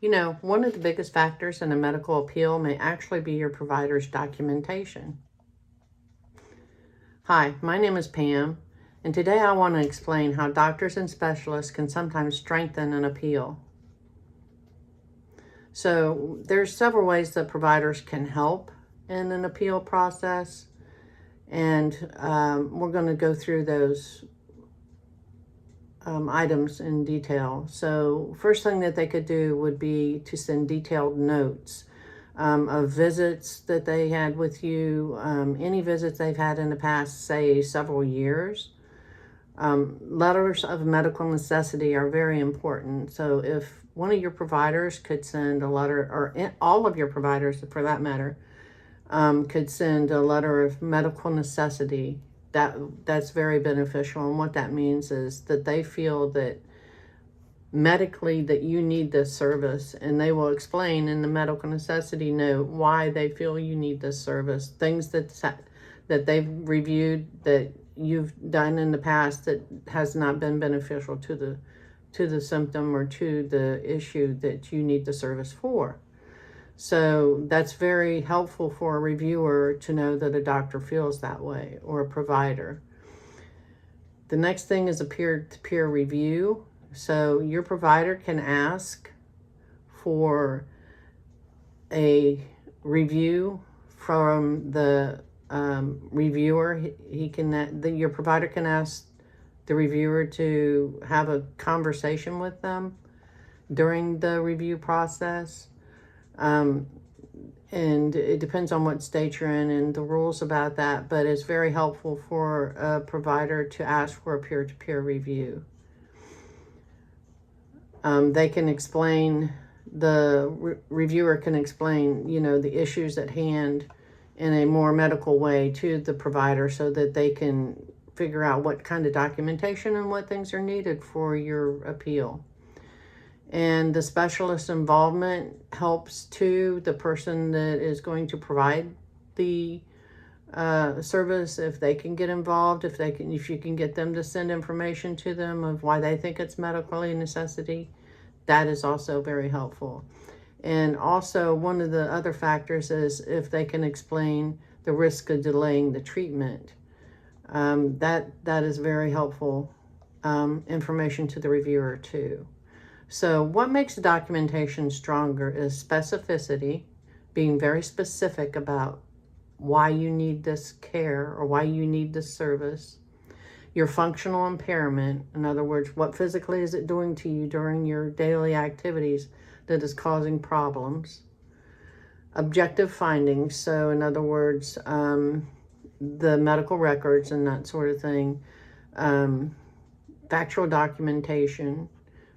You know, one of the biggest factors in a medical appeal may actually be your provider's documentation. Hi, my name is Pam, and today I want to explain how doctors and specialists can sometimes strengthen an appeal. So there's several ways that providers can help in an appeal process, and we're going to go through those items in detail. So first thing that they could do would be to send detailed notes of visits that they had with you, any visits they've had in the past, say, several years. Letters of medical necessity are very important. So if one of your providers could send a letter, or all of your providers for that matter, could send a letter of medical necessity, that's very beneficial. And what that means is that they feel that medically that you need this service, and they will explain in the medical necessity note why they feel you need this service, things that they've reviewed that you've done in the past that has not been beneficial to the symptom or to the issue that you need the service for. So that's very helpful for a reviewer to know that a doctor feels that way, or a provider. The next thing is a peer-to-peer review. So your provider can ask for a review from the reviewer. Your provider can ask the reviewer to have a conversation with them during the review process. And it depends on what state you're in and the rules about that, but it's very helpful for a provider to ask for a peer-to-peer review. They can explain, the reviewer can explain, the issues at hand in a more medical way to the provider so that they can figure out what kind of documentation and what things are needed for your appeal. And the specialist involvement helps too. The person that is going to provide the service, if they can get involved, if you can get them to send information to them of why they think it's medically necessity, that is also very helpful. And also one of the other factors is if they can explain the risk of delaying the treatment. That is very helpful information to the reviewer too. So what makes the documentation stronger is specificity, being very specific about why you need this care or why you need this service. Your functional impairment, in other words, what physically is it doing to you during your daily activities that is causing problems. Objective findings, so in other words, the medical records and that sort of thing. Factual documentation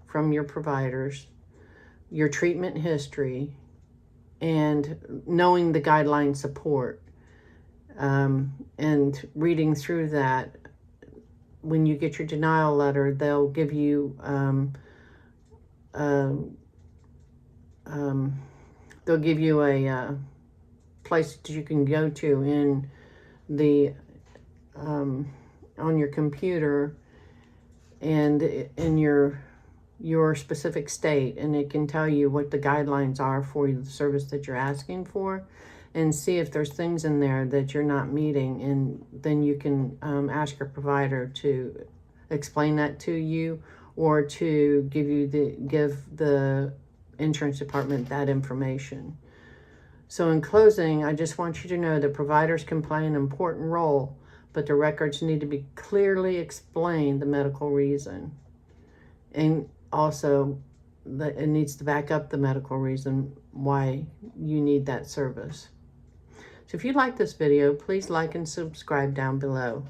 from your providers, your treatment history, and knowing the guideline support, and reading through that. When you get your denial letter, they'll give you a place that you can go to in the on your computer and in your specific state, and it can tell you what the guidelines are for the service that you're asking for, and see if there's things in there that you're not meeting, and then you can ask your provider to explain that to you, or to give the insurance department that information. So in closing, I just want you to know that providers can play an important role, but the records need to be clearly explain the medical reason. And also, it needs to back up the medical reason why you need that service. So if you like this video, please like and subscribe down below.